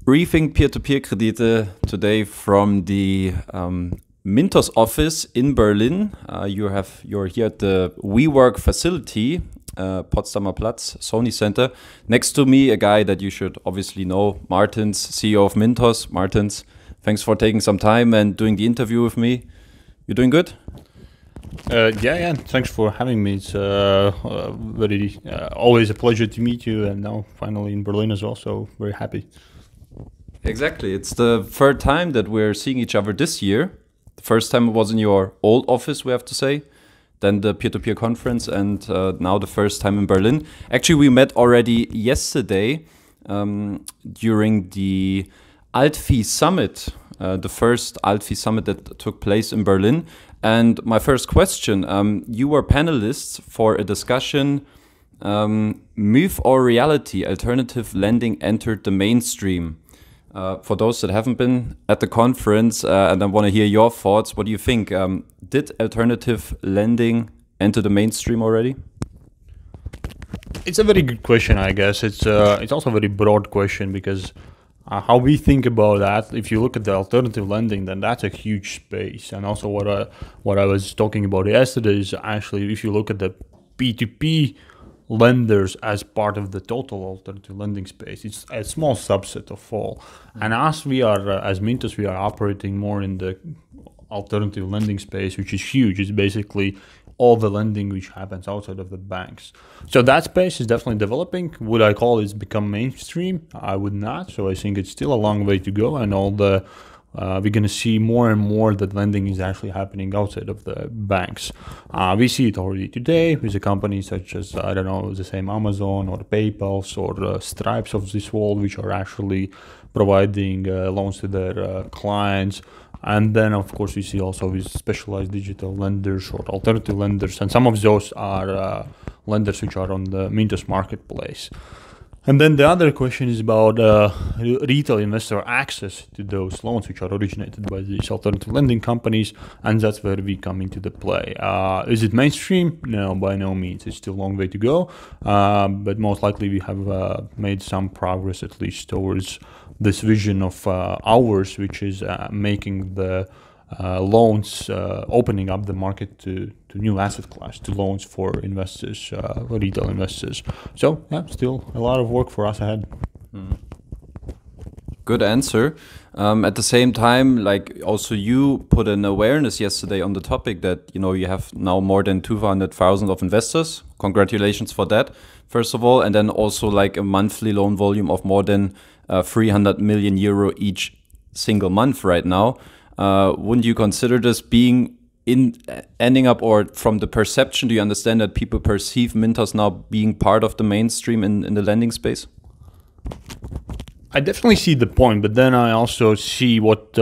Briefing peer-to-peer Kredite today from the Mintos office in Berlin. You're here at the WeWork facility, Potsdamer Platz, Sony Center. Next to me, a guy that you should obviously know, Martins, CEO of Mintos. Martins, thanks for taking some time and doing the interview with me. You doing good? Yeah. Thanks for having me. It's always a pleasure to meet you, and now finally in Berlin as well. So very happy. Exactly. It's the third time that we're seeing each other this year. The first time was in your old office, we have to say. Then the peer-to-peer conference, and now the first time in Berlin. Actually, we met already yesterday during the Altfi Summit, the first Altfi Summit that took place in Berlin. And my first question, you were panelists for a discussion, myth or reality, alternative lending entered the mainstream. For those that haven't been at the conference, and I want to hear your thoughts, what do you think? Did alternative lending enter the mainstream already? It's a very good question, I guess. It's also a very broad question because how we think about that, if you look at the alternative lending, then that's a huge space. And also what I was talking about yesterday is actually if you look at the P2P lenders as part of the total alternative lending space, it's a small subset of all. And as we are, as Mintos, we are operating more in the alternative lending space, which is huge. It's basically all the lending which happens outside of the banks. So that space is definitely developing. Would I call it become mainstream? I would not. So I think it's still a long way to go, and we're going to see more and more that lending is actually happening outside of the banks. We see it already today with a company such as, I don't know, the same Amazon or Kapitals or Stripes of this world, which are actually providing loans to their clients. And then, of course, we see also with specialized digital lenders or alternative lenders. And some of those are lenders which are on the Mintos marketplace. And then the other question is about retail investor access to those loans which are originated by these alternative lending companies, and that's where we come into the play. Is it mainstream? No, by no means. It's still a long way to go, but most likely we have made some progress at least towards this vision of ours, which is making the loans, opening up the market to new asset class, to loans for investors, retail investors. So yeah, still a lot of work for us ahead. Good answer. At the same time, like also you put an awareness yesterday on the topic that, you know, you have now more than 200,000 of investors. Congratulations for that, first of all. And then also like a monthly loan volume of more than 300 million euro each single month right now. Wouldn't you consider this being ending up, or from the perception, do you understand that people perceive Mintos now being part of the mainstream in the lending space? I definitely see the point, but then I also see what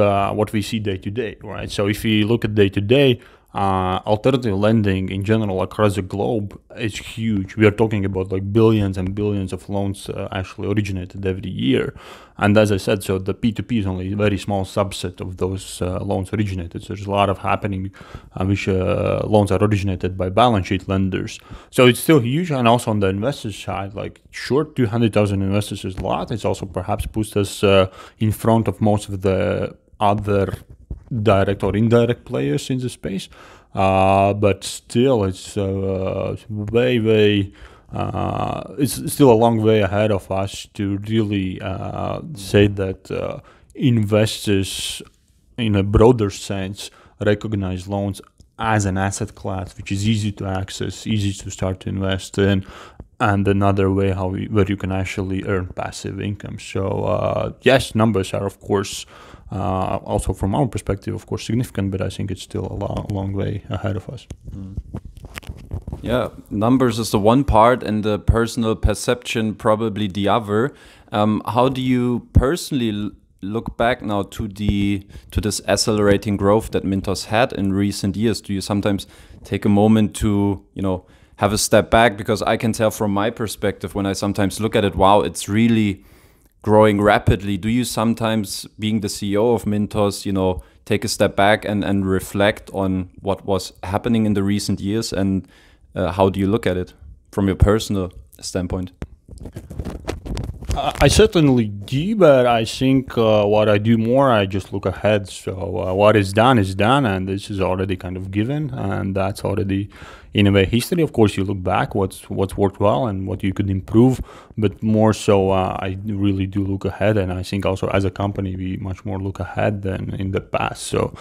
we see day to day, right? So if you look at day to day, alternative lending in general across the globe is huge. We are talking about like billions and billions of loans actually originated every year. And as I said, so the P2P is only a very small subset of those loans originated. So there's a lot of happening which loans are originated by balance sheet lenders. So it's still huge. And also on the investor side, like sure, 200,000 investors is a lot. It's also perhaps puts us in front of most of the other direct or indirect players in the space, but still it's it's still a long way ahead of us to really say that investors in a broader sense recognize loans as an asset class which is easy to access, easy to start to invest in, and another way where you can actually earn passive income. So yes, numbers are of course also from our perspective, of course, significant, but I think it's still a long way ahead of us. Yeah, numbers is the one part and the personal perception probably the other. How do you personally look back now to this accelerating growth that Mintos had in recent years? Do you sometimes take a moment to, you know, have a step back? Because I can tell from my perspective when I sometimes look at it, wow, it's really growing rapidly. Do you sometimes, being the CEO of Mintos, you know, take a step back and reflect on what was happening in the recent years, and how do you look at it from your personal standpoint? I certainly do, but I think what I do more, I just look ahead. So what is done, and this is already kind of given, and that's already in a way history. Of course, you look back, what's worked well and what you could improve, but more so, I really do look ahead, and I think also as a company, we much more look ahead than in the past. So,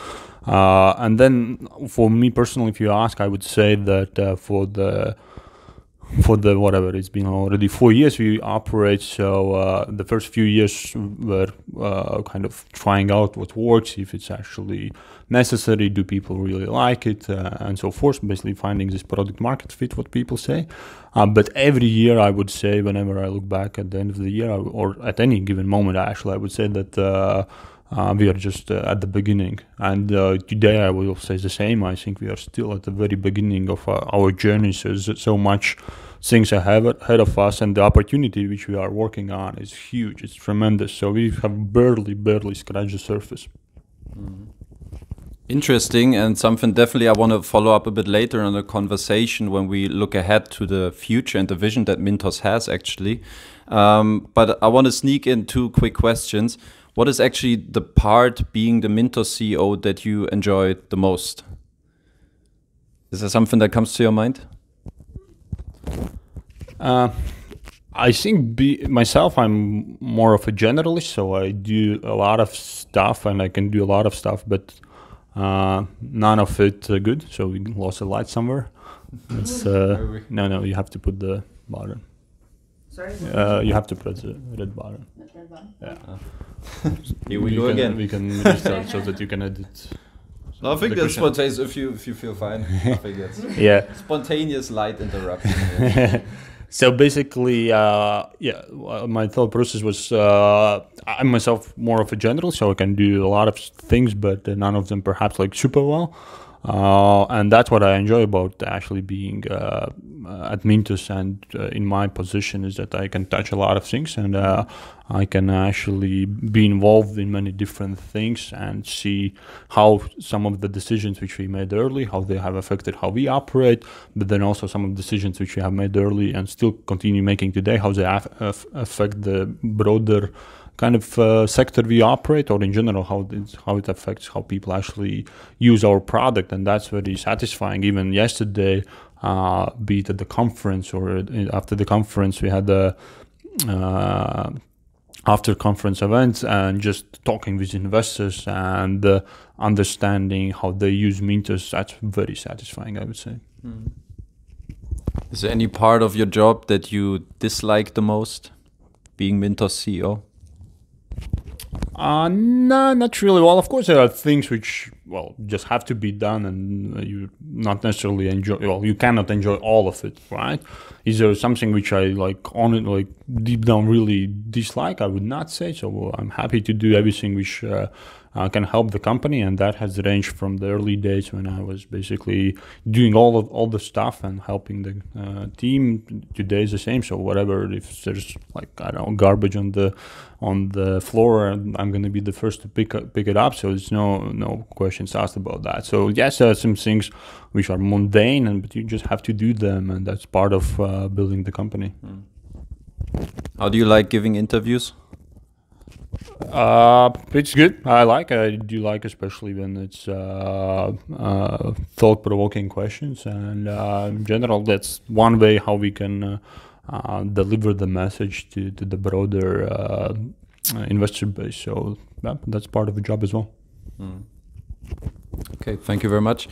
and then for me personally, if you ask, I would say that for the whatever, it's been already 4 years we operate, so the first few years were kind of trying out what works, if it's actually necessary, do people really like it, and so forth, basically finding this product market fit, what people say. But every year I would say, whenever I look back at the end of the year, or at any given moment actually, I would say that we are just at the beginning, and today I will say the same. I think we are still at the very beginning of our journey. So there's so much things ahead of us, and the opportunity which we are working on is huge. It's tremendous. So we have barely scratched the surface. Interesting, and something definitely I want to follow up a bit later on the conversation when we look ahead to the future and the vision that Mintos has actually. But I want to sneak in 2 quick questions. What is actually the part being the Mintos CEO that you enjoy the most? Is there something that comes to your mind? I think myself, I'm more of a generalist, so I do a lot of stuff, and I can do a lot of stuff, but none of it good. So we lost a light somewhere. It's, no, you have to put the button. Sorry? You have to press the red button. Red button? Yeah. Here we go again. We can restart so that you can edit. No, I think that's spontaneous. If you feel fine, I think that's spontaneous light interruption. So basically, my thought process was I'm myself more of a general, so I can do a lot of things, but none of them perhaps like super well. And that's what I enjoy about actually being at Mintos and in my position, is that I can touch a lot of things, and I can actually be involved in many different things and see how some of the decisions which we made early, how they have affected how we operate, but then also some of the decisions which we have made early and still continue making today, how they affect the broader kind of sector we operate, or in general how it affects how people actually use our product. And that's very satisfying. Even yesterday, be it at the conference or after the conference, we had the after conference events, and just talking with investors and understanding how they use Mintos. That's very satisfying, I would say. Is there any part of your job that you dislike the most, being Mintos CEO? No, not really. Well, of course, there are things which, just have to be done, and you not necessarily enjoy. Well, you cannot enjoy all of it, right? Is there something which I deep down really dislike? I would not say so. I'm happy to do everything which can help the company, and that has ranged from the early days when I was basically doing all the stuff and helping the team. Today is the same. So whatever, if there's garbage on the floor, I'm going to be the first to pick it up. So there's no questions asked about that. So yes, there are some things which are mundane, but you just have to do them, and that's part of building the company. How do you like giving interviews? It's good. I do like, especially when it's thought-provoking questions, and in general, that's one way how we can deliver the message to the broader investor base. So that's part of the job as well. Okay, thank you very much.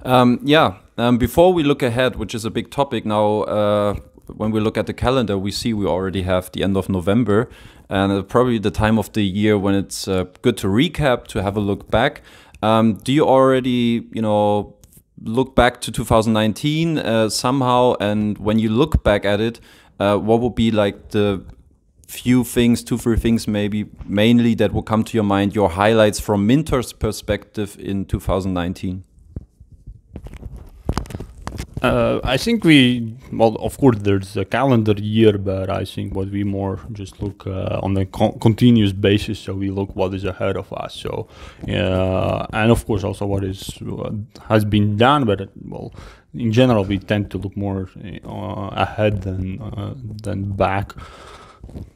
Before we look ahead, which is a big topic now, when we look at the calendar, we see we already have the end of November, and probably the time of the year when it's good to recap, to have a look back. Do you already, look back to 2019 somehow? And when you look back at it, what would be like the few things, 2-3 things maybe, mainly that will come to your mind, your highlights from Mintos' perspective in 2019? I think of course there's a calendar year, but I think what we more just look on a continuous basis. So we look what is ahead of us. So, and of course also what has been done, but in general we tend to look more ahead than back.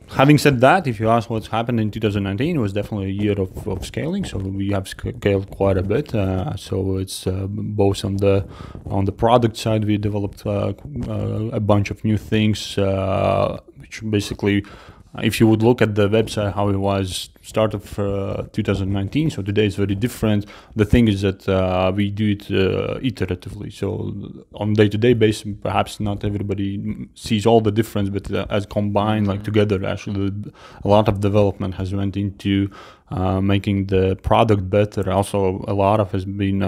Having said that, if you ask what's happened in 2019, it was definitely a year of scaling. So we have scaled quite a bit. So it's both on the product side, we developed a bunch of new things, which basically, if you would look at the website how it was start of 2019, so today is very different. The thing is that we do it iteratively. So on day-to-day basis, perhaps not everybody sees all the difference, but as combined, like together, actually, a lot of development has went into making the product better. Also, a lot of has been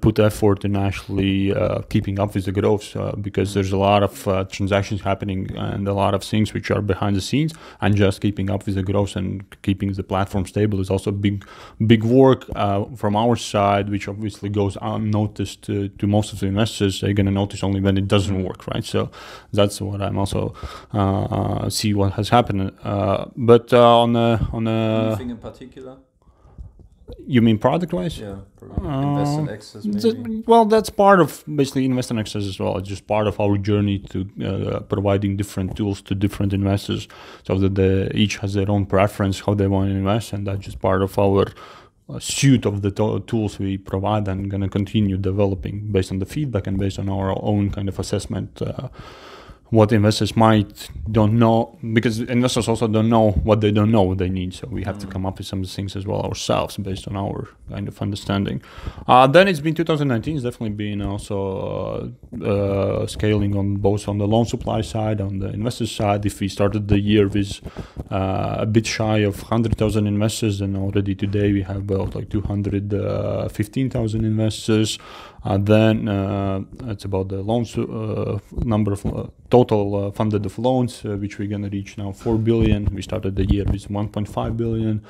put effort in actually keeping up with the growth because there's a lot of transactions happening and a lot of things which are behind the scenes, and just keeping up with the growth and keeping the platform stable is also big work from our side, which obviously goes unnoticed to most of the investors. They're going to notice only when it doesn't work, right? So that's what I'm also see what has happened. But on anything in particular? You mean product-wise? Yeah, invest in access maybe. Well, that's part of basically invest in access as well. It's just part of our journey to providing different tools to different investors, so that each has their own preference how they want to invest, and that's just part of our suite of the tools we provide, and going to continue developing based on the feedback and based on our own kind of assessment. What investors might don't know, because investors also don't know what they don't know what they need. So we have to come up with some of the things as well ourselves based on our kind of understanding. Then it's been 2019. It's definitely been also scaling on both on the loan supply side, on the investor side. If we started the year with a bit shy of 100,000 investors, and already today we have about like 215,000 investors. Then it's about the loans number of total funded of loans, which we're going to reach now 4 billion. We started the year with 1.5 billion.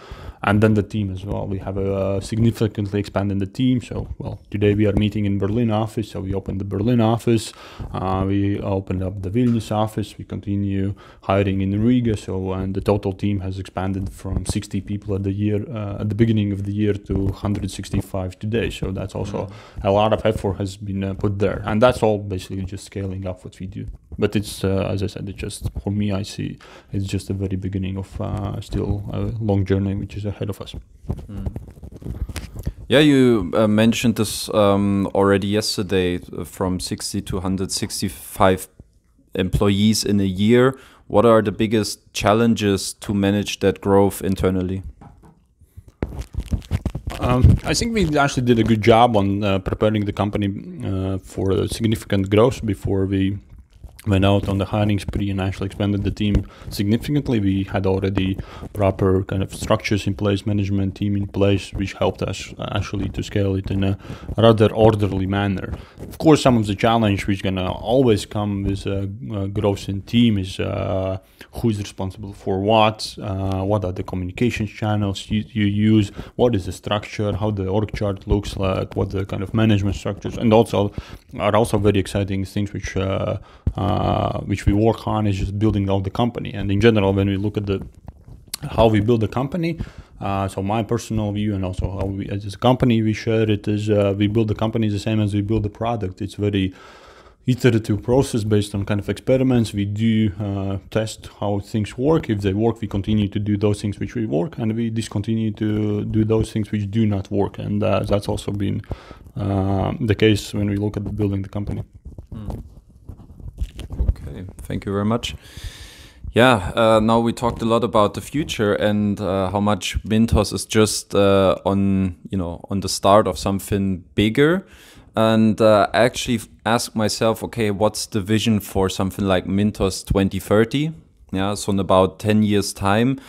And then the team as well. We have significantly expanded the team. So, well, today we are meeting in Berlin office. So we opened the Berlin office. We opened up the Vilnius office. We continue hiring in Riga. So, and the total team has expanded from 60 people at the beginning of the year to 165 today. So that's also a lot of effort has been put there. And that's all basically just scaling up what we do. But it's, as I said, it's just, for me, I see it's just the very beginning of still a long journey which is ahead of us. Yeah, you mentioned this already yesterday, from 60 to 165 employees in a year. What are the biggest challenges to manage that growth internally? I think we actually did a good job on preparing the company for significant growth before we went out on the hiring spree and actually expanded the team significantly. We had already proper kind of structures in place, management team in place, which helped us actually to scale it in a rather orderly manner. Of course, some of the challenge which gonna always come with growth in team is who is responsible for what are the communications channels you use, what is the structure, how the org chart looks like, what the kind of management structures, and also are also very exciting things which we work on is just building out the company. And in general, when we look at how we build a company, so my personal view and also how we as a company we share it is we build the company the same as we build the product. It's very iterative process based on kind of experiments. We do test how things work. If they work, we continue to do those things which we work, and we discontinue to do those things which do not work. And that's also been the case when we look at building the company. Okay, thank you very much. Yeah, now we talked a lot about the future and how much Mintos is just on the start of something bigger. And I actually asked myself, okay, what's the vision for something like Mintos 2030? Yeah, so in about 10 years' time.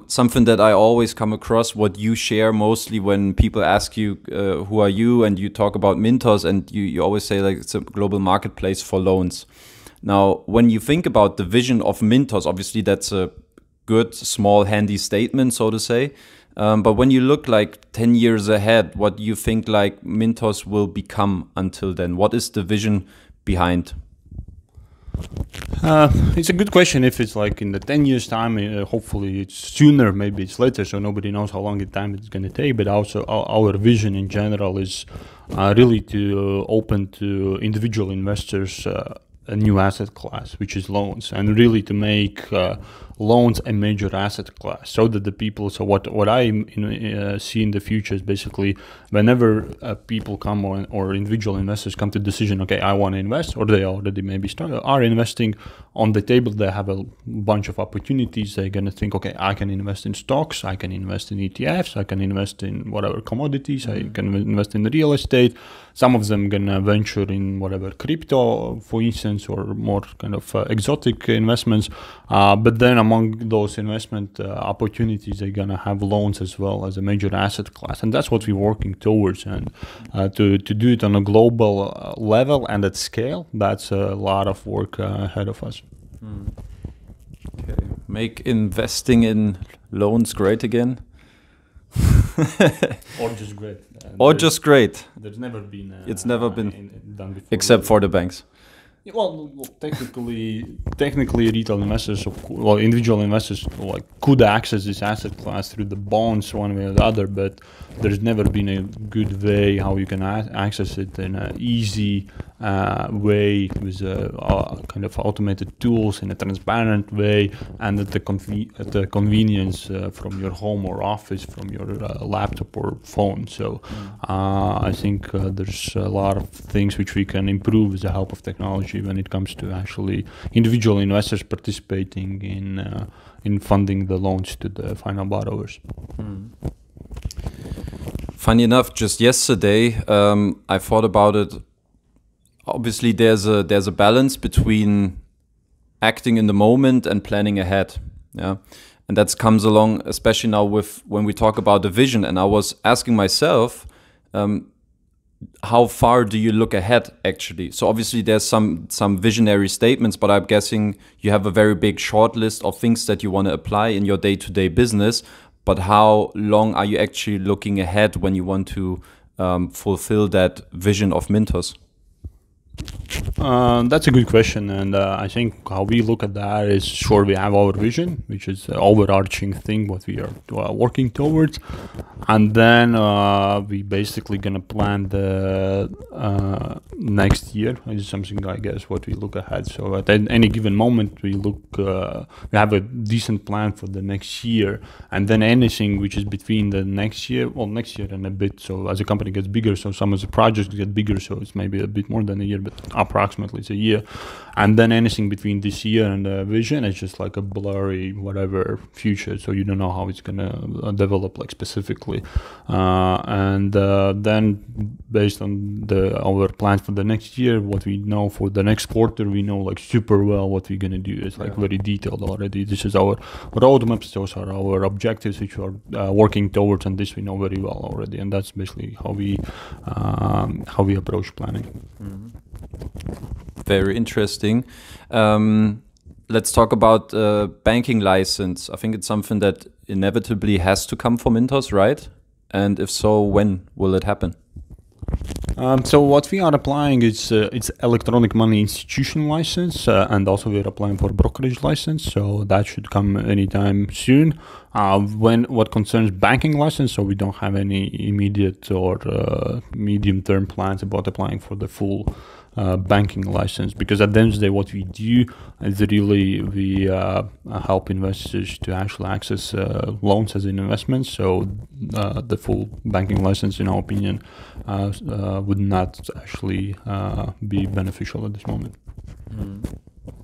Something that I always come across, what you share mostly when people ask you, who are you? And you talk about Mintos, and you always say like it's a global marketplace for loans. Now, when you think about the vision of Mintos, obviously that's a good, small, handy statement, so to say. But when you look like 10 years ahead, what do you think like Mintos will become until then? What is the vision behind? It's a good question. If it's like in the 10 years time, hopefully it's sooner, maybe it's later, so nobody knows how long time it's going to take. But also our vision in general is really to open to individual investors a new asset class, which is loans, and really to make loans a major asset class, so that the people. So what I see in the future is basically whenever people come on, or individual investors come to decision, okay, I want to invest, or they already maybe are investing, on the table they have a bunch of opportunities. They're gonna think, okay, I can invest in stocks, I can invest in ETFs, I can invest in whatever commodities, I can invest in real estate. Some of them gonna venture in whatever crypto, for instance, or more kind of exotic investments. But then among those investment opportunities, they're gonna have loans as well as a major asset class, and that's what we're working towards. And to do it on a global level and at scale, that's a lot of work ahead of us. Okay, make investing in loans great again. Or just great. Or just great. There's never been. It's never been done before. Except for the banks. Well, technically, retail investors, well, individual investors, like, could access this asset class through the bonds one way or the other, but there's never been a good way how you can access it in an easy way with kind of automated tools in a transparent way, and at the convenience from your home or office, from your laptop or phone. So I think there's a lot of things which we can improve with the help of technology when it comes to actually individual investors participating in funding the loans to the final borrowers. Funny enough, just yesterday I thought about it. Obviously, there's a balance between acting in the moment and planning ahead. Yeah, and that comes along, especially now with when we talk about the vision. And I was asking myself, how far do you look ahead actually? So obviously there's some visionary statements, but I'm guessing you have a very big short list of things that you want to apply in your day-to-day business. But how long are you actually looking ahead when you want to fulfill that vision of Mintos? That's a good question, and I think how we look at that is, sure, we have our vision, which is the overarching thing what we are working towards, and then we basically gonna plan the next year. Is something, I guess, what we look ahead. So at any given moment we look, we have a decent plan for the next year, and then anything which is between the next year and a bit. So as a company gets bigger, so some of the projects get bigger, so it's maybe a bit more than a year, but approximately it's a year. And then anything between this year and the vision is just like a blurry whatever future, so you don't know how it's gonna develop, like, specifically. And then based on our plans for the next year, what we know for the next quarter, we know, like, super well what we're gonna do. It's like very detailed already. This is our roadmaps, those are our objectives which we are working towards, and this we know very well already. And that's basically how we approach planning. Very interesting. Let's talk about banking license. I think it's something that inevitably has to come from Mintos, right? And if so, when will it happen? So what we are applying is it's electronic money institution license, and also we're applying for brokerage license. So that should come anytime soon. What concerns banking license, so we don't have any immediate or medium-term plans about applying for the full banking license, because at the end of the day, what we do is really we help investors to actually access loans as an investment. So the full banking license, in our opinion, would not actually be beneficial at this moment.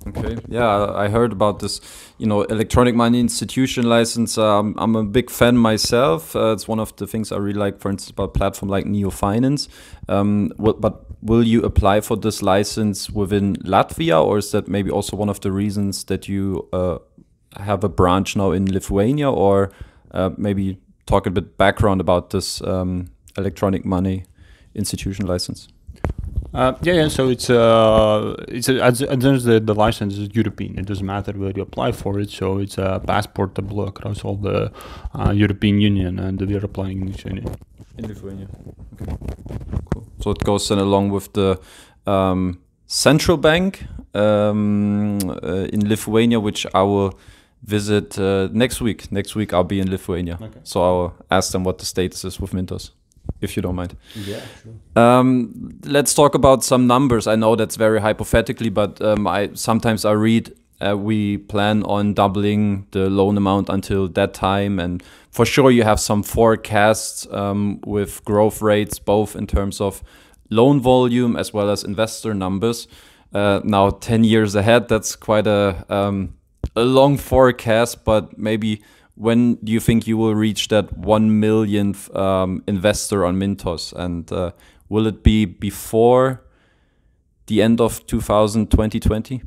Okay. Yeah, I heard about this, electronic money institution license. I'm a big fan myself. It's one of the things I really like, for instance, about a platform like Neo Finance. But will you apply for this license within Latvia, or is that maybe also one of the reasons that you have a branch now in Lithuania? Or maybe talk a bit background about this electronic money institution license. So it's the license is European. It doesn't matter where you apply for it. So it's passportable across all the European Union, and we are applying in Lithuania. In Lithuania. Okay. Cool. So it goes then along with the central bank in Lithuania, which I will visit next week. Next week I'll be in Lithuania. Okay. So I'll ask them what the status is with Mintos. if you don't mind. Yeah, sure. Let's talk about some numbers. I know that's very hypothetically, but I read we plan on doubling the loan amount until that time, and for sure you have some forecasts with growth rates, both in terms of loan volume as well as investor numbers. Now 10 years ahead, that's quite a long forecast, but maybe when do you think you will reach that 1 millionth investor on Mintos? And will it be before the end of 2020?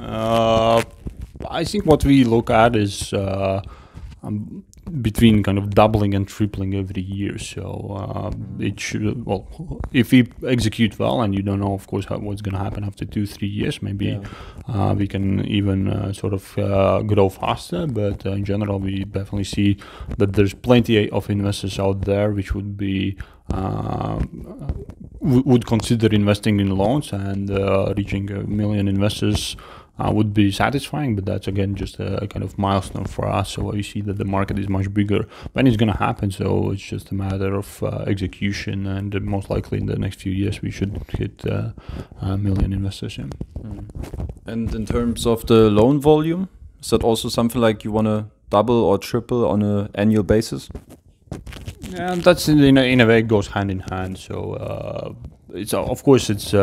I think what we look at is between kind of doubling and tripling every year. So it should, well, if we execute well, and you don't know, of course, what's going to happen after 2-3 years, maybe we can even sort of grow faster. But in general, we definitely see that there's plenty of investors out there which would be would consider investing in loans, and reaching 1 million investors would be satisfying, but that's again just a kind of milestone for us. So we see that the market is much bigger when it's going to happen. So it's just a matter of execution, and most likely in the next few years we should hit 1 million investors. Yeah. And in terms of the loan volume, is that also something like you want to double or triple on an annual basis? Yeah, that's in a way it goes hand in hand. So it's of course it's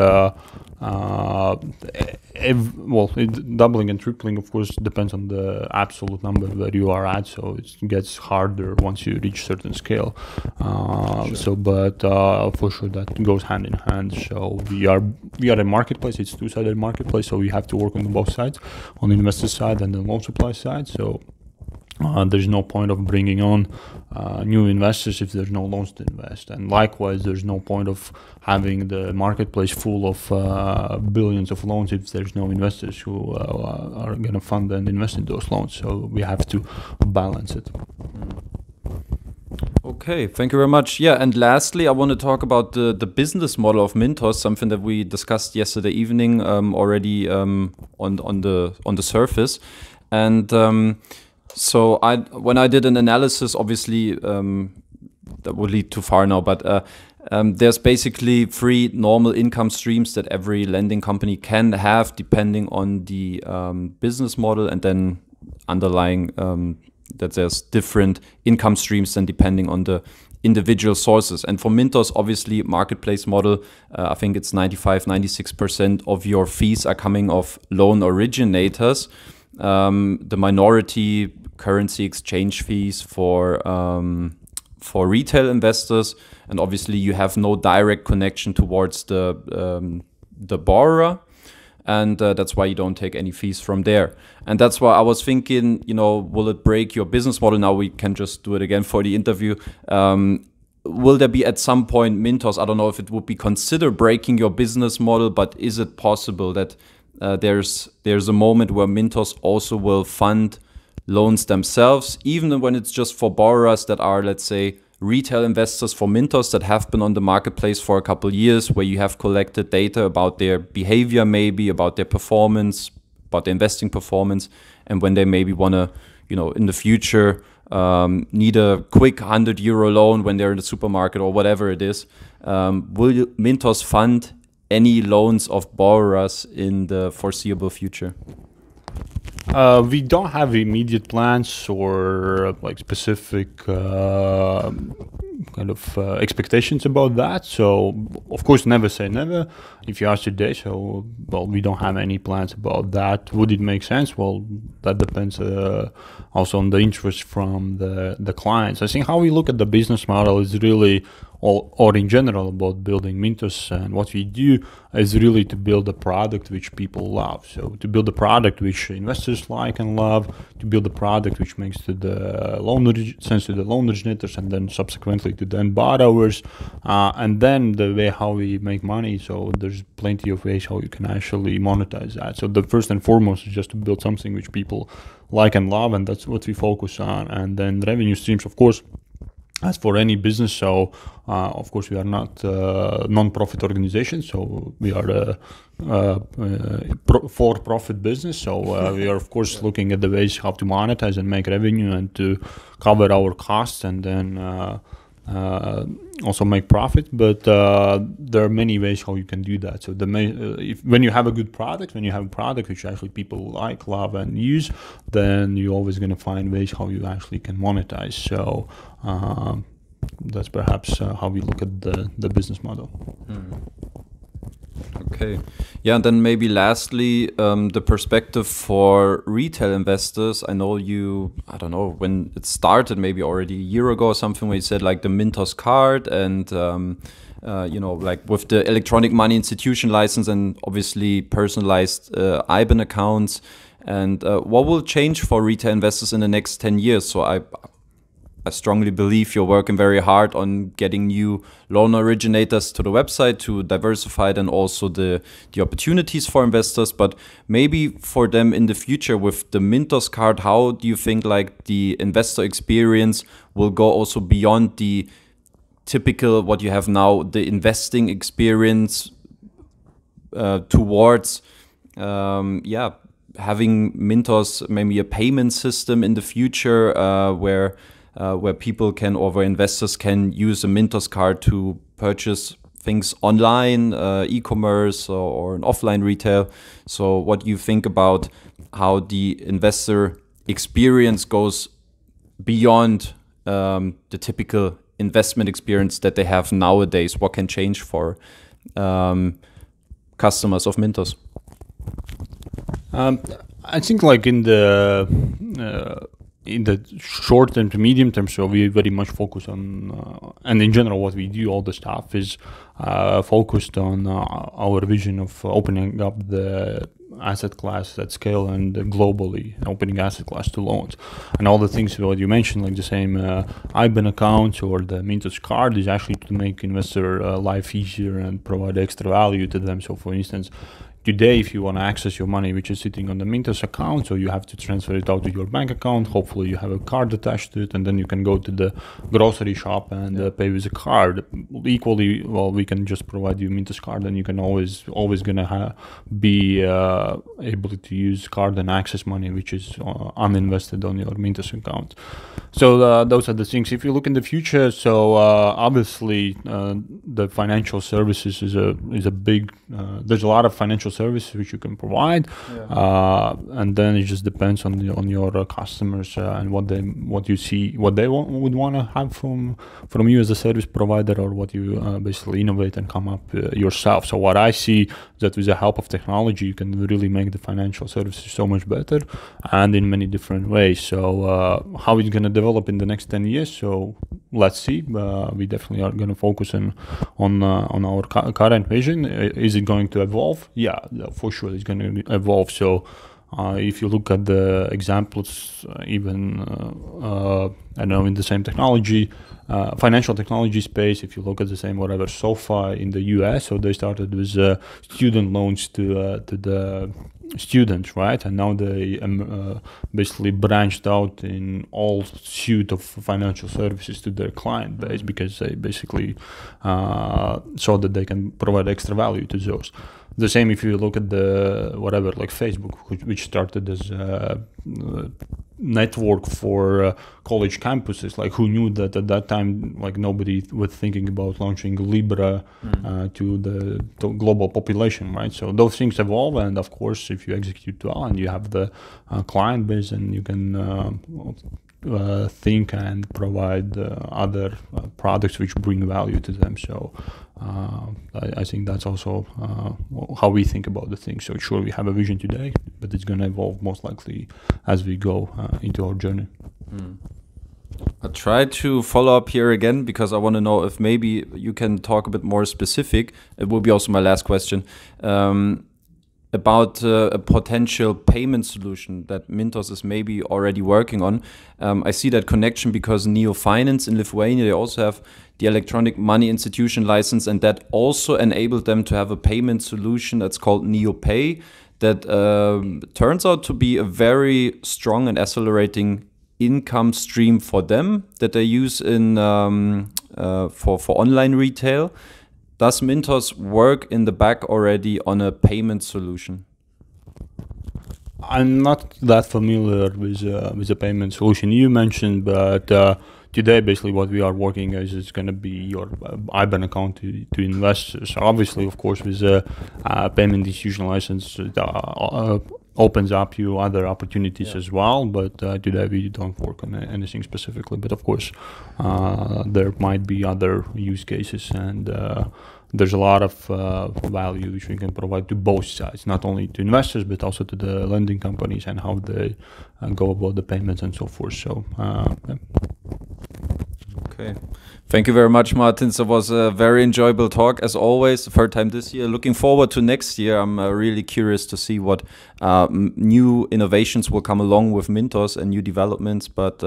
doubling and tripling, of course, depends on the absolute number where you are at. So it gets harder once you reach certain scale. Sure. So, but for sure that goes hand in hand. So we are a marketplace. It's two-sided marketplace. So we have to work on both sides, on the investor side and the loan supply side. So there's no point of bringing on new investors if there's no loans to invest, and likewise there's no point of having the marketplace full of billions of loans if there's no investors who are going to fund and invest in those loans. So we have to balance it. Okay, thank you very much. Yeah, and lastly, I want to talk about the business model of Mintos, something that we discussed yesterday evening already on the surface, and. So when I did an analysis, obviously that would lead too far now, but there's basically 3 normal income streams that every lending company can have depending on the business model, and then underlying that there's different income streams then depending on the individual sources. And for Mintos, obviously marketplace model, I think it's 95-96% of your fees are coming off loan originators. The minority currency exchange fees for retail investors, and obviously you have no direct connection towards the borrower, and that's why you don't take any fees from there. And that's why I was thinking, will it break your business model? Now we can just do it again for the interview. Will there be at some point Mintos, I don't know if it would be considered breaking your business model, but is it possible that there's a moment where Mintos also will fund loans themselves, even when it's just for borrowers that are, let's say, retail investors for Mintos that have been on the marketplace for a couple of years, where you have collected data about their behavior, maybe about their performance, about their investing performance, and when they maybe want to, in the future need a quick €100 loan when they're in the supermarket or whatever it is, will Mintos fund any loans of borrowers in the foreseeable future? We don't have immediate plans or like specific kind of expectations about that. So of course, never say never. If you ask today, so well, we don't have any plans about that. Would it make sense? Well, that depends also on the interest from the clients. I think how we look at the business model is really, or in general about building Mintos, and what we do is really to build a product which people love. So to build a product which investors like and love, to build a product which makes to the sense to the loan originators, and then subsequently to the end borrowers, and then the way how we make money. So there's plenty of ways how you can actually monetize that. So the first and foremost is just to build something which people like and love, and that's what we focus on. And then revenue streams, of course, as for any business. So of course we are not a non-profit organization, so we are a for-profit business. So we are of course looking at the ways how to monetize and make revenue and to cover our costs, and then also make profit, but there are many ways how you can do that. So when you have a good product, when you have a product which actually people like, love, and use, then you're always going to find ways how you actually can monetize. So that's perhaps how we look at the business model. Okay. Yeah, and then maybe lastly, the perspective for retail investors. I know I don't know, when it started, maybe already a year ago or something, where you said like the Mintos card and, like with the electronic money institution license and obviously personalized IBAN accounts. And what will change for retail investors in the next 10 years? So I strongly believe you're working very hard on getting new loan originators to the website to diversify and also the opportunities for investors. But maybe for them in the future with the Mintos card, how do you think like the investor experience will go also beyond the typical what you have now, the investing experience towards having Mintos maybe a payment system in the future where people can, or where investors can use a Mintos card to purchase things online, e-commerce or an offline retail. So what do you think about how the investor experience goes beyond the typical investment experience that they have nowadays? What can change for customers of Mintos? I think like in the short and medium term, so we very much focus on, and in general what we do, all the stuff is focused on our vision of opening up the asset class at scale and globally, opening asset class to loans. And all the things what you mentioned, like the same IBAN account or the Mintos card, is actually to make investor life easier and provide extra value to them. So for instance, today, if you want to access your money which is sitting on the Mintos account, so you have to transfer it out to your bank account. Hopefully you have a card attached to it, and then you can go to the grocery shop and pay with a card. Equally, well, we can just provide you Mintos card, and you can always gonna be able to use card and access money which is uninvested on your Mintos account. So those are the things. If you look in the future, so obviously the financial services is a big. There's a lot of financial services which you can provide, and then it just depends on your customers and what they would want to have from you as a service provider, or what you basically innovate and come up yourself. So what I see that with the help of technology, you can really make the financial services so much better, and in many different ways. So how it's going to develop in the next 10 years, so let's see. We definitely are going to focus on our current vision. Is it going to evolve? Yeah, for sure it's going to evolve. So if you look at the examples, even I don't know, in the same technology, financial technology space, if you look at the same whatever SoFi in the US, so they started with student loans to the students, right? And now they basically branched out in all suite of financial services to their client base, because they basically saw that they can provide extra value to those. The same if you look at the whatever, like Facebook, which started as a network for college campuses. Like, who knew that at that time, like, nobody was thinking about launching Libra to the global population, right? So those things evolve, and of course, if you execute well and you have the client base, and you can think and provide other products which bring value to them. So I think that's also how we think about the thing. So sure, we have a vision today, but it's going to evolve most likely as we go into our journey. I try to follow up here again, because I want to know if maybe you can talk a bit more specific. It will be also my last question. About a potential payment solution that Mintos is maybe already working on. I see that connection because Neo Finance in Lithuania, they also have the electronic money institution license, and that also enabled them to have a payment solution that's called Neo Pay, that turns out to be a very strong and accelerating income stream for them that they use in for online retail. Does Mintos work in the back already on a payment solution? I'm not that familiar with the payment solution you mentioned, but today, basically, what we are working is going to be your IBAN account to investors. So obviously, of course, with a payment institution license, opens up you other opportunities as well. But today we don't work on anything specifically. But of course, there might be other use cases, and there's a lot of value which we can provide to both sides, not only to investors but also to the lending companies and how they go about the payments and so forth. So, yeah. Okay. Thank you very much, Martins. It was a very enjoyable talk, as always, the third time this year. Looking forward to next year. I'm really curious to see what new innovations will come along with Mintos and new developments. But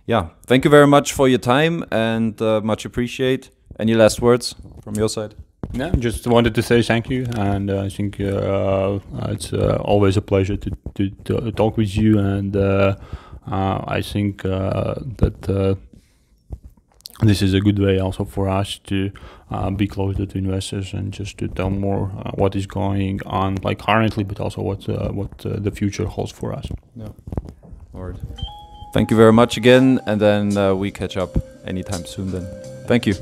yeah, thank you very much for your time and much appreciate. Any last words from your side? Yeah, just wanted to say thank you, and I think it's always a pleasure to talk with you, and I think that this is a good way also for us to be closer to investors and just to tell more what is going on, like currently, but also what the future holds for us. Yeah. All right. Thank you very much again, and then we catch up anytime soon then. Thank you.